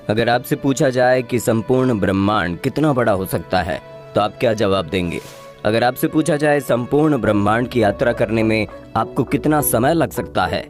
अगर आपसे पूछा जाए कि संपूर्ण ब्रह्मांड कितना बड़ा हो सकता है तो आप क्या जवाब देंगे? अगर आपसे पूछा जाए संपूर्ण ब्रह्मांड की यात्रा करने में आपको कितना समय लग सकता है,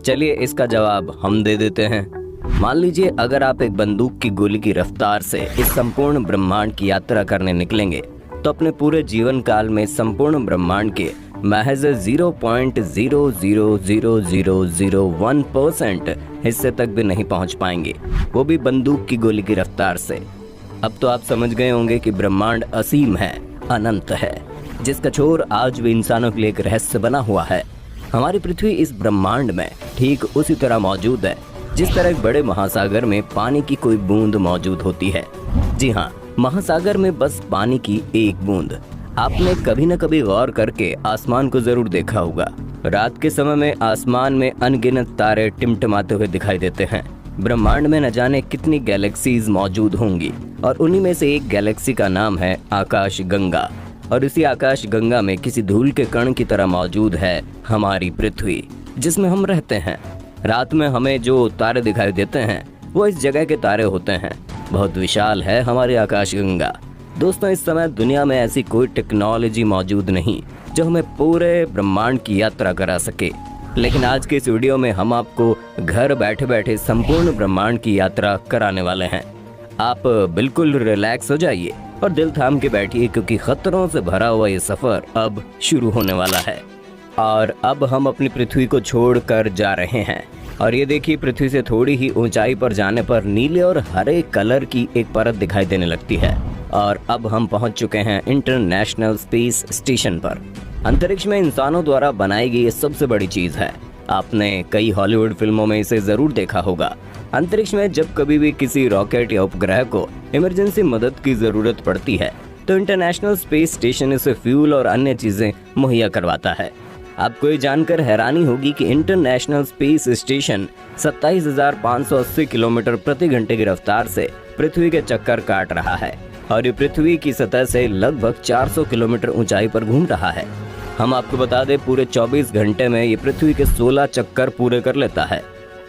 चलिए इसका जवाब हम दे देते हैं। मान लीजिए अगर आप एक बंदूक की गोली की रफ्तार से इस संपूर्ण ब्रह्मांड की यात्रा करने निकलेंगे तो अपने पूरे जीवन काल में संपूर्ण ब्रह्मांड के महज 0.00001% हिस्से तक भी नहीं पहुंच पाएंगे, वो भी बंदूक की गोली की रफ्तार से। अब तो आप समझ गए होंगे कि ब्रह्मांड असीम है, अनंत है, जिसका छोर आज भी इंसानों के लिए एक रहस्य बना हुआ है। हमारी पृथ्वी इस ब्रह्मांड में ठीक उसी तरह मौजूद है जिस तरह एक बड़े महासागर में पानी की कोई बूंद मौजूद होती है। जी हाँ, महासागर में बस पानी की एक बूंद। आपने कभी न कभी गौर करके आसमान को जरूर देखा होगा। रात के समय में आसमान में अनगिनत तारे टिमटिमाते हुए दिखाई देते हैं। ब्रह्मांड में न जाने कितनी गैलेक्सीज मौजूद होंगी और उन्हीं में से एक गैलेक्सी का नाम है आकाश गंगा। और इसी आकाश गंगा में किसी धूल के कण की तरह मौजूद है हमारी पृथ्वी, जिसमें हम रहते हैं। रात में हमें जो तारे दिखाई देते हैं वो इस जगह के तारे होते हैं। बहुत विशाल है हमारी आकाश गंगा। दोस्तों, इस समय दुनिया में ऐसी कोई टेक्नोलॉजी मौजूद नहीं जो हमें पूरे ब्रह्मांड की यात्रा करा सके, लेकिन आज के इस वीडियो में हम आपको घर बैठे बैठे संपूर्ण ब्रह्मांड की यात्रा कराने वाले हैं। आप बिल्कुल रिलैक्स हो जाइए और दिल थाम के बैठिए, क्योंकि खतरों से भरा हुआ ये सफर अब शुरू होने वाला है। और अब हम अपनी पृथ्वी को छोड़कर जा रहे हैं और ये देखिए, पृथ्वी से थोड़ी ही ऊंचाई पर जाने पर नीले और हरे कलर की एक परत दिखाई देने लगती है। और अब हम पहुंच चुके हैं इंटरनेशनल स्पेस स्टेशन पर। अंतरिक्ष में इंसानों द्वारा बनाई गई ये सबसे बड़ी चीज है। आपने कई हॉलीवुड फिल्मों में इसे जरूर देखा होगा। अंतरिक्ष में जब कभी भी किसी रॉकेट या उपग्रह को इमरजेंसी मदद की जरूरत पड़ती है तो इंटरनेशनल स्पेस स्टेशन इसे फ्यूल और अन्य चीजें मुहैया करवाता है। आपको ये जानकर हैरानी होगी कि इंटरनेशनल स्पेस स्टेशन 27,580 किलोमीटर प्रति घंटे की रफ्तार से पृथ्वी के चक्कर काट रहा है और ये पृथ्वी की सतह से लगभग 400 किलोमीटर ऊंचाई पर घूम रहा है। हम आपको बता दें, पूरे 24 घंटे में ये पृथ्वी के 16 चक्कर पूरे कर लेता है।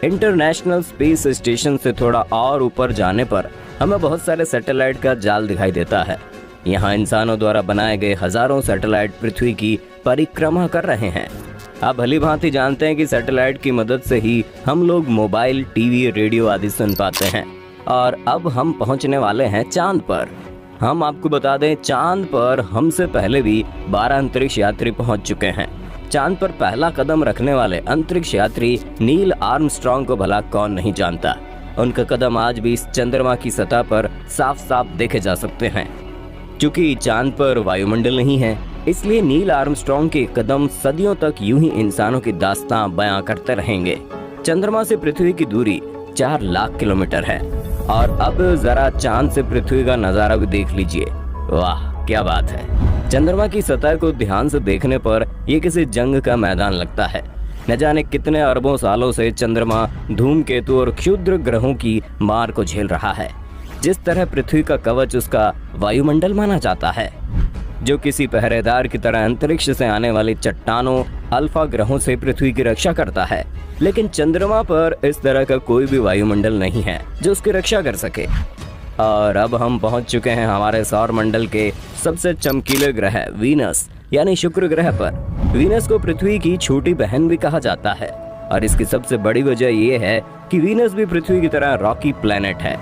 इंटरनेशनल स्पेस स्टेशन से थोड़ा और ऊपर जाने पर हमें बहुत सारे सैटेलाइट का जाल दिखाई देता है। यहाँ इंसानों द्वारा बनाए गए हजारों सैटेलाइट पृथ्वी की परिक्रमा कर रहे हैं। आप भली भांति जानते हैं कि सैटेलाइट की मदद से ही हम लोग मोबाइल, टीवी, रेडियो आदि सुन पाते हैं। और अब हम पहुंचने वाले हैं चांद पर। हम आपको बता दें, चांद पर हमसे पहले भी 12 अंतरिक्ष यात्री पहुंच चुके हैं। चांद पर पहला कदम रखने वाले अंतरिक्ष यात्री नील आर्मस्ट्रॉन्ग को भला कौन नहीं जानता। उनका कदम आज भी इस चंद्रमा की सतह पर साफ साफ देखे जा सकते हैं। क्योंकि चांद पर वायुमंडल नहीं है, इसलिए नील आर्मस्ट्रॉन्ग के कदम सदियों तक यूं ही इंसानों की दास्तां बयां करते रहेंगे। चंद्रमा से पृथ्वी की दूरी 4 लाख किलोमीटर है। और अब जरा चांद से पृथ्वी का नजारा भी देख लीजिए। वाह, क्या बात है। चंद्रमा की सतह को ध्यान से देखने पर यह किसी जंग का मैदान लगता है। न जाने कितने अरबों सालों से चंद्रमा धूमकेतु और क्षुद्र ग्रहों की मार को झेल रहा है। जिस तरह पृथ्वी का कवच उसका वायुमंडल माना जाता है, जो किसी पहरेदार की तरह अंतरिक्ष से आने वाली चट्टानों, अल्फा ग्रहों से पृथ्वी की रक्षा करता है। लेकिन चंद्रमा पर इस तरह का कोई भी वायुमंडल नहीं है जो उसकी रक्षा कर सके। और अब हम पहुंच चुके हैं हमारे सौर मंडल के सबसे चमकीले ग्रह वीनस यानी शुक्र ग्रह पर। वीनस को पृथ्वी की छोटी बहन भी कहा जाता है और इसकी सबसे बड़ी वजह यह है कि वीनस भी पृथ्वी की तरह रॉकी प्लैनेट है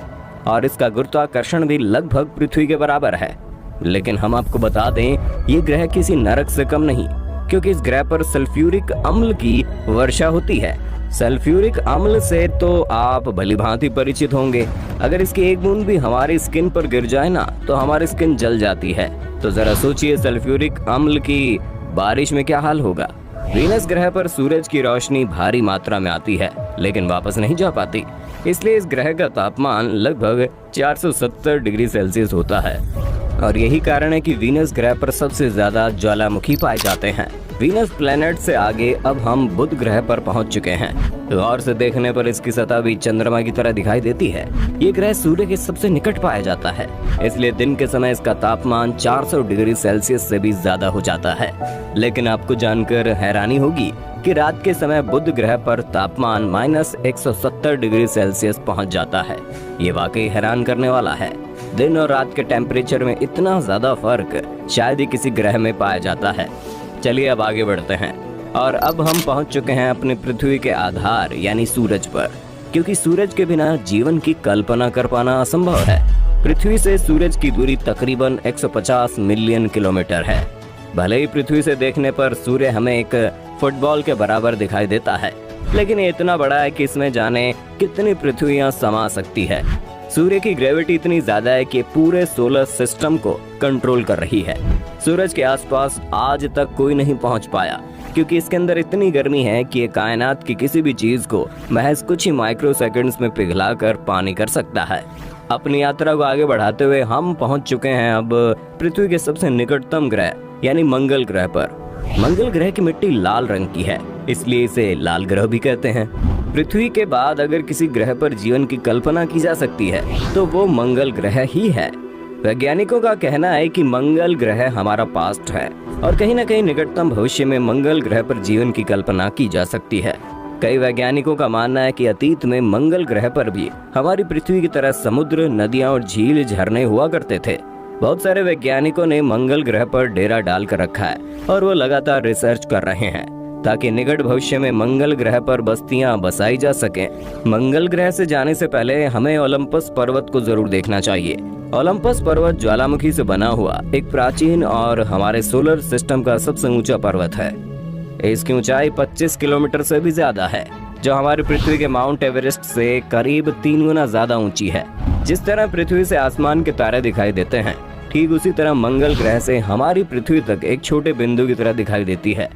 और इसका गुरुत्वाकर्षण भी लगभग पृथ्वी के बराबर है। लेकिन हम आपको बता दें, ये ग्रह किसी नरक से कम नहीं, क्योंकि इस ग्रह पर सल्फ्यूरिक अम्ल की वर्षा होती है। सल्फ्यूरिक अम्ल से तो आप भली भांति परिचित होंगे। अगर इसकी एक बूंद भी हमारी स्किन पर गिर जाए ना तो हमारी स्किन जल जाती है। तो जरा सोचिए, सल्फ्यूरिक अम्ल की बारिश में क्या हाल होगा। वीनस ग्रह पर सूरज की रोशनी भारी मात्रा में आती है लेकिन वापस नहीं जा पाती, इसलिए इस ग्रह का तापमान लगभग 470 डिग्री सेल्सियस होता है। और यही कारण है कि वीनस ग्रह पर सबसे ज्यादा ज्वालामुखी पाए जाते हैं। वीनस प्लैनेट से आगे अब हम बुध ग्रह पर पहुंच चुके हैं। गौर से देखने पर इसकी सतह भी चंद्रमा की तरह दिखाई देती है। ये ग्रह सूर्य के सबसे निकट पाया जाता है, इसलिए दिन के समय इसका तापमान 400 डिग्री सेल्सियस से भी ज्यादा हो जाता है। लेकिन आपको जानकर हैरानी होगी, कि रात के समय बुध ग्रह पर तापमान -170 डिग्री सेल्सियस पहुंच जाता है। ये वाकई हैरान करने वाला है। दिन और रात के टेम्परेचर में इतना ज्यादा फर्क शायद ही किसी ग्रह में पाया जाता है। चलिए अब आगे बढ़ते हैं और अब हम पहुंच चुके हैं अपनी पृथ्वी के आधार यानी सूरज पर, क्योंकि सूरज के बिना जीवन की कल्पना कर पाना असंभव है। पृथ्वी से सूरज की दूरी तकरीबन 150 मिलियन किलोमीटर है। भले ही पृथ्वी से देखने पर सूर्य हमें एक फुटबॉल के बराबर दिखाई देता है, लेकिन ये इतना बड़ा है कि इसमें जाने कितनी पृथ्वियां समा सकती है। सूर्य की ग्रेविटी इतनी ज्यादा है कि पूरे सोलर सिस्टम को कंट्रोल कर रही है। सूरज के आसपास आज तक कोई नहीं पहुंच पाया, क्योंकि इसके अंदर इतनी गर्मी है कि ये कायनात की किसी भी चीज को महज कुछ ही माइक्रो सेकंड्स में पिघलाकर पानी कर सकता है। अपनी यात्रा को आगे बढ़ाते हुए हम पहुंच चुके हैं अब पृथ्वी के सबसे निकटतम ग्रह यानी मंगल ग्रह पर। मंगल ग्रह की मिट्टी लाल रंग की है, इसलिए इसे लाल ग्रह भी कहते हैं। पृथ्वी के बाद अगर किसी ग्रह पर जीवन की कल्पना की जा सकती है तो वो मंगल ग्रह ही है। वैज्ञानिकों का कहना है कि मंगल ग्रह हमारा पास्ट है और कहीं न कहीं निकटतम भविष्य में मंगल ग्रह पर जीवन की कल्पना की जा सकती है। कई वैज्ञानिकों का मानना है कि अतीत में मंगल ग्रह पर भी हमारी पृथ्वी की तरह समुद्र, नदियां और झील, झरने हुआ करते थे। बहुत सारे वैज्ञानिकों ने मंगल ग्रह पर डेरा डाल कर रखा है और वो लगातार रिसर्च कर रहे हैं ताकि निकट भविष्य में मंगल ग्रह पर बस्तियां बसाई जा सकें। मंगल ग्रह से जाने से पहले हमें ओलंपस पर्वत को जरूर देखना चाहिए। ओलंपस पर्वत ज्वालामुखी से बना हुआ एक प्राचीन और हमारे सोलर सिस्टम का सबसे ऊंचा पर्वत है। इसकी ऊंचाई 25 किलोमीटर से भी ज्यादा है, जो हमारी पृथ्वी के माउंट एवरेस्ट से करीब 3 गुना ज्यादा ऊंची है। जिस तरह पृथ्वी से आसमान के तारे दिखाई देते हैं, ठीक उसी तरह मंगल ग्रह से हमारी पृथ्वी तक एक छोटे बिंदु की तरह दिखाई देती है।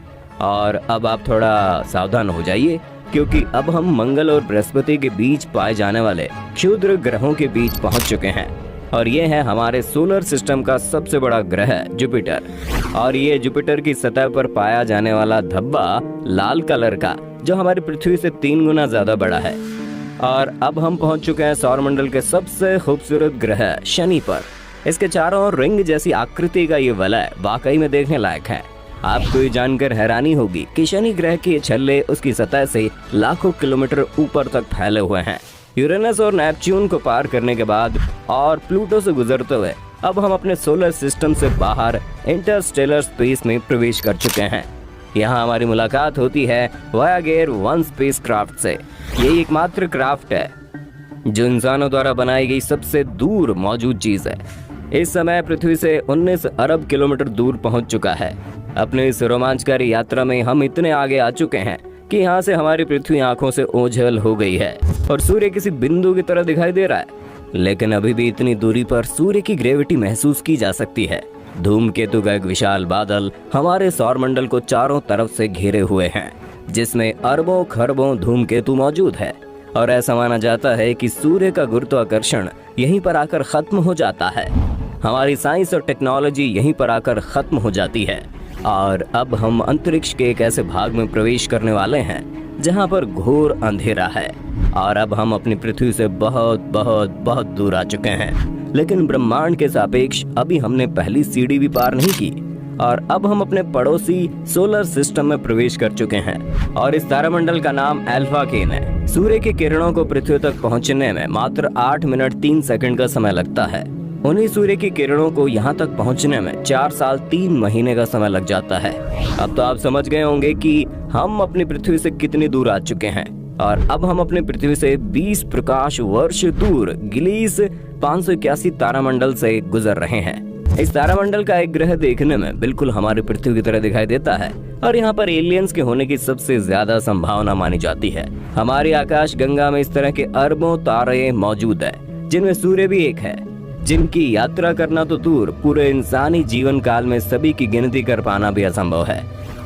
और अब आप थोड़ा सावधान हो जाइए, क्योंकि अब हम मंगल और बृहस्पति के बीच पाए जाने वाले क्षुद्र ग्रहों के बीच पहुंच चुके हैं। और ये है हमारे सोलर सिस्टम का सबसे बड़ा ग्रह जुपिटर। और ये जुपिटर की सतह पर पाया जाने वाला धब्बा लाल कलर का, जो हमारी पृथ्वी से 3 गुना ज्यादा बड़ा है। और अब हम पहुंच चुके हैं सौरमंडल के सबसे खूबसूरत ग्रह शनि पर। इसके चारों ओर रिंग जैसी आकृति का ये वलय वाकई में देखने लायक है। आपको ये जानकर हैरानी होगी कि शनि ग्रह के छल्ले उसकी सतह से लाखों किलोमीटर ऊपर तक फैले हुए हैं। यूरेनस और नेपच्यून को पार करने के बाद और प्लूटो से गुजरते हुए अब हम अपने सोलर सिस्टम से बाहर इंटरस्टेलर स्पेस में प्रवेश कर चुके हैं। यहाँ हमारी मुलाकात होती है वॉयागर 1 स्पेसक्राफ्ट से। ये एकमात्र क्राफ्ट है जो इंसानों द्वारा बनाई गई सबसे दूर मौजूद चीज है। इस समय पृथ्वी से 19 अरब किलोमीटर दूर पहुंच चुका है। अपने इस रोमांचकारी यात्रा में हम इतने आगे आ चुके हैं कि यहाँ से हमारी पृथ्वी आंखों से ओझल हो गई है और सूर्य किसी बिंदु की तरह दिखाई दे रहा है। लेकिन अभी भी इतनी दूरी पर सूर्य की ग्रेविटी महसूस की जा सकती है। धूमकेतु का एक विशाल बादल हमारे सौरमंडल को चारों तरफ से घेरे हुए हैं, जिसमें अरबों खरबों धूमकेतु मौजूद है। और ऐसा माना जाता है कि सूर्य का गुरुत्वाकर्षण यहीं पर आकर खत्म हो जाता है। हमारी साइंस और टेक्नोलॉजी यहीं पर आकर खत्म हो जाती है। और अब हम अंतरिक्ष के एक ऐसे भाग में प्रवेश करने वाले हैं जहां पर घोर अंधेरा है। और अब हम अपनी पृथ्वी से बहुत बहुत बहुत दूर आ चुके हैं, लेकिन ब्रह्मांड के सापेक्ष अभी हमने पहली सीढ़ी भी पार नहीं की। और अब हम अपने पड़ोसी सोलर सिस्टम में प्रवेश कर चुके हैं और इस तारामंडल का नाम अल्फा केन है। सूर्य की किरणों को पृथ्वी तक पहुंचने में मात्र 8 मिनट 3 सेकंड का समय लगता है। उन्हीं सूर्य की किरणों को यहाँ तक पहुँचने में 4 साल 3 महीने का समय लग जाता है। अब तो आप समझ गए होंगे कि हम अपनी पृथ्वी से कितनी दूर आ चुके हैं। और अब हम अपने पृथ्वी से 20 प्रकाश वर्ष दूर गिलीस 581 तारामंडल से गुजर रहे हैं। इस तारामंडल का एक ग्रह देखने में बिल्कुल हमारी पृथ्वी की तरह दिखाई देता है और यहाँ पर एलियंस के होने की सबसे ज्यादा संभावना मानी जाती है। हमारी आकाश गंगा में इस तरह के अरबों तारे मौजूद है, जिनमें सूर्य भी एक है, जिनकी यात्रा करना तो दूर, पूरे इंसानी जीवन काल में सभी की गिनती कर पाना भी असंभव है।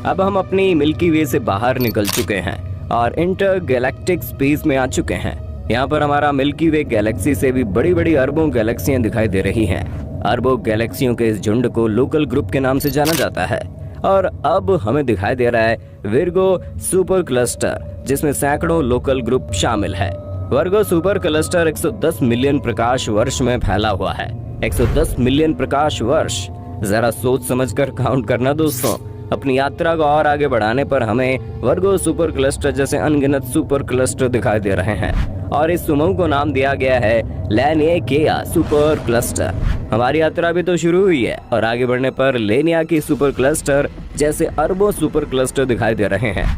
अब हम अपनी मिल्की वे से बाहर निकल चुके हैं और इंटर गैलेक्टिक स्पेस में आ चुके हैं। यहाँ पर हमारा मिल्की वे गैलेक्सी से भी बड़ी बड़ी अरबों गैलेक्सियां दिखाई दे रही हैं। अरबों गैलेक्सियों के इस झुंड को लोकल ग्रुप के नाम से जाना जाता है। और अब हमें दिखाई दे रहा है विर्गो सुपर क्लस्टर, जिसमें सैकड़ों लोकल ग्रुप शामिल है। वर्गो सुपर क्लस्टर 110 मिलियन प्रकाश वर्ष में फैला हुआ है। 110 मिलियन प्रकाश वर्ष, जरा सोच समझकर काउंट करना दोस्तों। अपनी यात्रा को और आगे बढ़ाने पर हमें वर्गो सुपर क्लस्टर जैसे अनगिनत सुपर क्लस्टर दिखाई दे रहे हैं और इस समूह को नाम दिया गया है लैनिएकिया सुपर क्लस्टर। हमारी यात्रा भी तो शुरू हुई है और आगे बढ़ने पर लेनिया की सुपर क्लस्टर जैसे अरबों सुपर क्लस्टर दिखाई दे रहे हैं।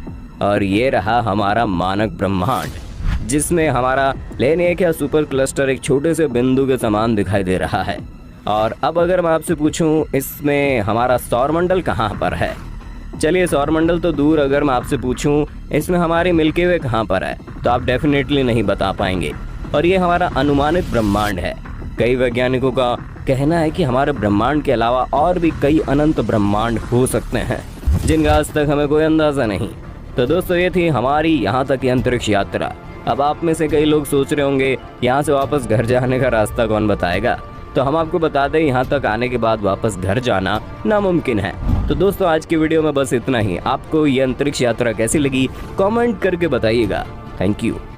और ये रहा हमारा मानक ब्रह्मांड, जिसमें हमारा लेनिएकिया सुपर क्लस्टर एक छोटे से बिंदु के समान दिखाई दे रहा है। और अब अगर मैं आपसे पूछूं इसमें हमारा सौरमंडल कहाँ पर है, चलिए सौरमंडल तो दूर, अगर मैं आपसे पूछूं इसमें हमारी मिल्की वे कहाँ पर है तो आप डेफिनेटली नहीं बता पाएंगे। और ये हमारा अनुमानित ब्रह्मांड है। कई वैज्ञानिकों का कहना है कि हमारे ब्रह्मांड के अलावा और भी कई अनंत ब्रह्मांड हो सकते हैं जिनका आज तक हमें कोई अंदाजा नहीं। तो दोस्तों ये थी हमारी यहाँ तक की अंतरिक्ष यात्रा। अब आप में से कई लोग सोच रहे होंगे यहाँ से वापस घर जाने का रास्ता कौन बताएगा, तो हम आपको बता दें यहाँ तक आने के बाद वापस घर जाना नामुमकिन है। तो दोस्तों आज की वीडियो में बस इतना ही। आपको ये अंतरिक्ष यात्रा कैसी लगी कमेंट करके बताइएगा। Thank you.